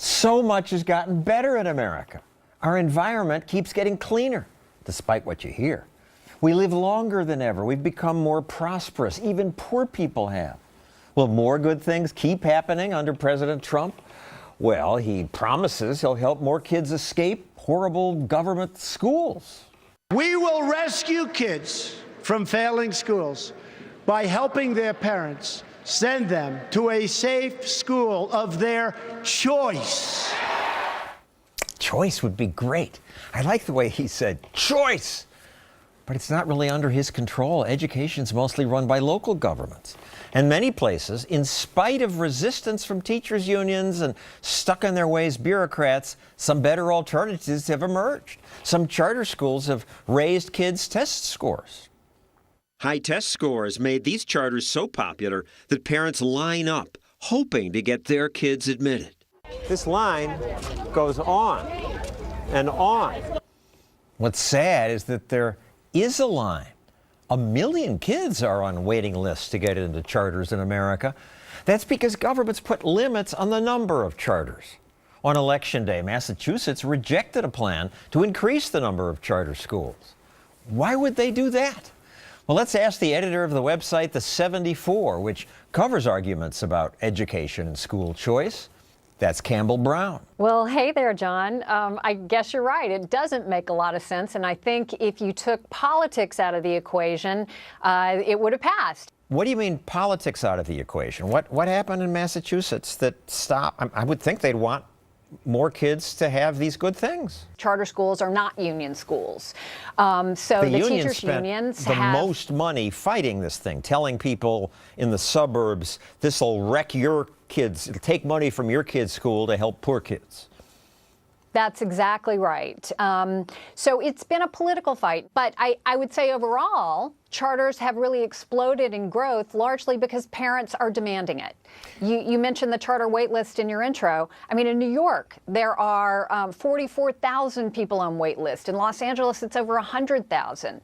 So much has gotten better in America. Our environment keeps getting cleaner, despite what you hear. We live longer than ever. We've become more prosperous. Even poor people have. Will more good things keep happening under President Trump? Well, he promises he'll help more kids escape horrible government schools. We will rescue kids from failing schools by helping their parents send them to a safe school of their choice. Choice would be great. I like the way he said choice. But it's not really under his control. Education's mostly run by local governments. And many places, in spite of resistance from teachers' unions and stuck-in-their-ways bureaucrats, some better alternatives have emerged. Some charter schools have raised kids' test scores. High test scores made these charters so popular that parents line up, hoping to get their kids admitted. This line goes on and on. What's sad is that there is a line. 1 million kids are on waiting lists to get into charters in America. That's because governments put limits on the number of charters. On Election Day, Massachusetts rejected a plan to increase the number of charter schools. Why would they do that? Well, let's ask the editor of the website The 74, which covers arguments about education and school choice. That's Campbell Brown. Well, hey there, John. I guess you're right. It doesn't make a lot of sense. And I think if you took politics out of the equation, it would have passed. What do you mean politics out of the equation? What happened in Massachusetts that stopped? I would think they'd want more kids to have these good things. Charter schools are not union schools. So the teachers' unions the have most money fighting this thing, telling people in the suburbs, this will wreck your kids, it'll take money from your kids' school to help poor kids. That's exactly right. So it's been a political fight, but I would say overall, charters have really exploded in growth largely because parents are demanding it. You mentioned the charter wait list in your intro. I mean, in New York, there are 44,000 people on wait list. In Los Angeles, it's over 100,000.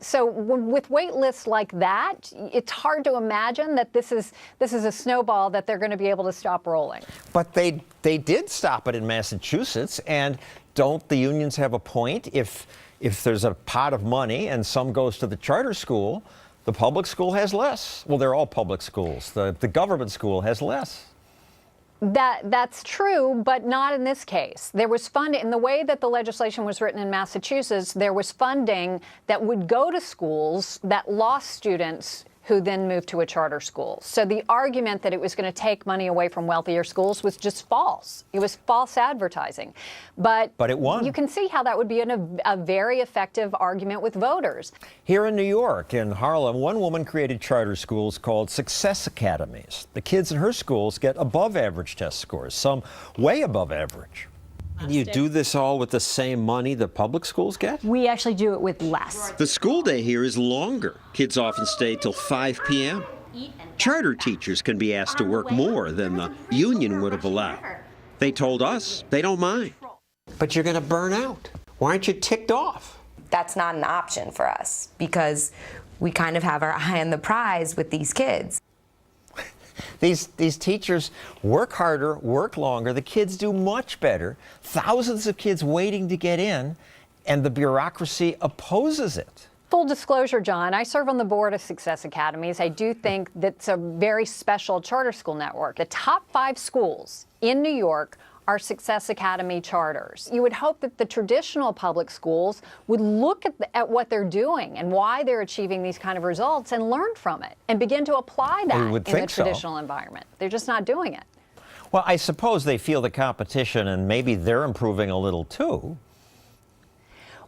So with wait lists like that, it's hard to imagine that this is a snowball that they're going to be able to stop rolling. But they did stop it in Massachusetts, and don't the unions have a point? If there's a pot of money and some goes to the charter school, the public school has less. Well, they're all public schools. The government school has less. That's true, but not in this case. There was funding, in the way that the legislation was written in Massachusetts, there was funding that would go to schools that lost students who then moved to a charter school. So the argument that it was going to take money away from wealthier schools was just false. It was false advertising. But it won. You can see how that would be a very effective argument with voters. Here in New York, in Harlem, one woman created charter schools called Success Academies. The kids in her schools get above average test scores, some way above average. You do this all with the same money the public schools get? We actually do it with less. The school day here is longer. Kids often stay till 5 p.m. Charter teachers can be asked to work more than the union would have allowed. They told us they don't mind. But you're going to burn out. Why aren't you ticked off? That's not an option for us because we kind of have our eye on the prize with these kids. These teachers work harder, work longer. The kids do much better. Thousands of kids waiting to get in, and the bureaucracy opposes it. Full disclosure, John, I serve on the board of Success Academies. I do think that's a very special charter school network. The top 5 schools in New York are Success Academy charters. You would hope that the traditional public schools would look at what they're doing and why they're achieving these kind of results and learn from it and begin to apply that in the traditional environment. They're just not doing it. Well, I suppose they feel the competition and maybe they're improving a little too.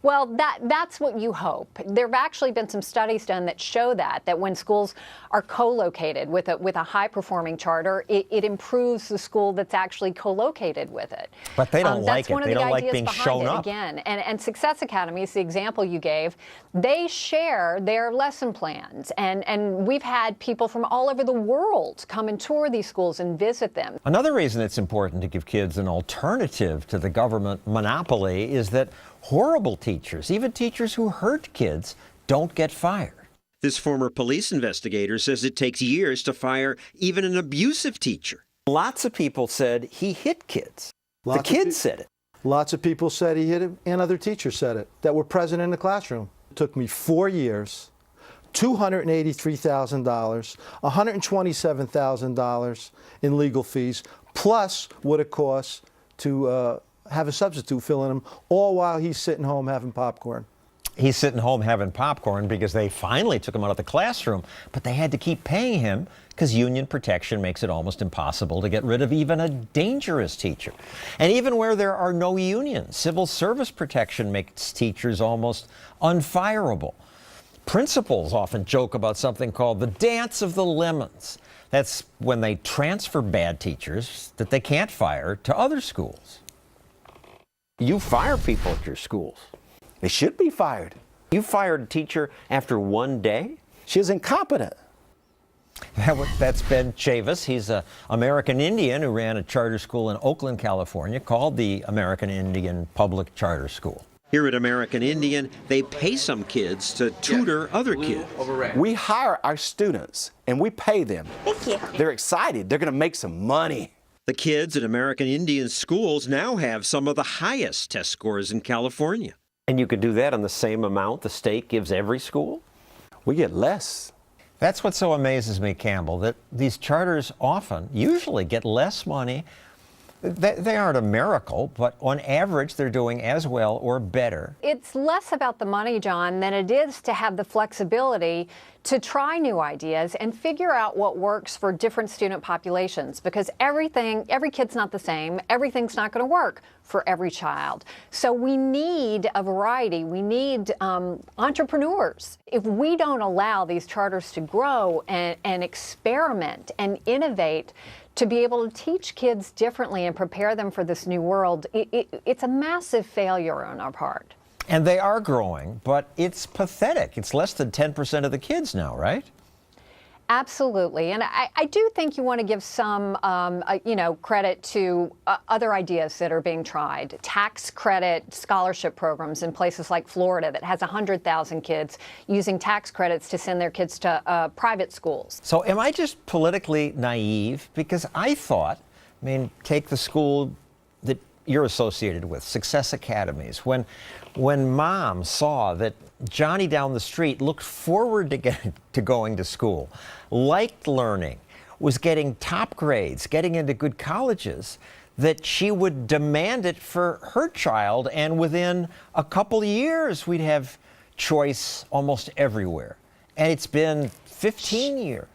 Well, that's what you hope. There have actually been some studies done that show that when schools are co-located with a high-performing charter, it improves the school that's actually co-located with it. But they don't like it. They don't like being shown up. Again, and Success Academies, the example you gave, they share their lesson plans, and we've had people from all over the world come and tour these schools and visit them. Another reason it's important to give kids an alternative to the government monopoly is that horrible teachers, even teachers who hurt kids, don't get fired. This former police investigator says it takes years to fire even an abusive teacher. Lots of people said he hit kids. The kids said it. Lots of people said he hit him, and other teachers said it that were present in the classroom. It took me 4 years, $283,000, $127,000 in legal fees, plus what it costs to have a substitute fill in him, all while he's sitting home having popcorn. He's sitting home having popcorn because they finally took him out of the classroom, but they had to keep paying him because union protection makes it almost impossible to get rid of even a dangerous teacher. And even where there are no unions, civil service protection makes teachers almost unfireable. Principals often joke about something called the dance of the lemons. That's when they transfer bad teachers that they can't fire to other schools. You fire people at your schools. They should be fired. You fired a teacher after one day? She was incompetent. That's Ben Chavis. He's an American Indian who ran a charter school in Oakland, California, called the American Indian Public Charter School. Here at American Indian, they pay some kids to tutor other kids. We hire our students and we pay them. Thank you. They're excited. They're going to make some money. The kids at American Indian schools now have some of the highest test scores in California. And you could do that on the same amount the state gives every school? We get less. That's what so amazes me, Campbell, that these charters usually get less money. They aren't a miracle, but on average, they're doing as well or better. It's less about the money, John, than it is to have the flexibility to try new ideas and figure out what works for different student populations, because every kid's not the same. Everything's not going to work for every child. So we need a variety. We need entrepreneurs. If we don't allow these charters to grow and experiment and innovate, to be able to teach kids differently and prepare them for this new world, it's a massive failure on our part. And they are growing, but it's pathetic. It's less than 10% of the kids now, right? Absolutely. And I do think you want to give some, credit to other ideas that are being tried. Tax credit scholarship programs in places like Florida that has 100,000 kids using tax credits to send their kids to private schools. So am I just politically naive? Because I thought, take the school that you're associated with, Success Academies. When Mom saw that Johnny down the street looked forward to going to school, liked learning, was getting top grades, getting into good colleges, that she would demand it for her child, and within a couple years we'd have choice almost everywhere. And it's been 15 years.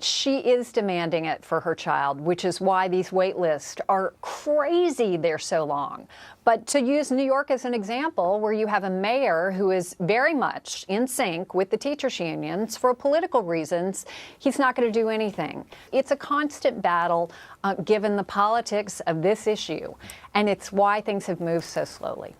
She is demanding it for her child, which is why these wait lists are crazy. They're so long. But to use New York as an example, where you have a mayor who is very much in sync with the teachers' unions for political reasons, he's not going to do anything. It's a constant battle given the politics of this issue, and it's why things have moved so slowly.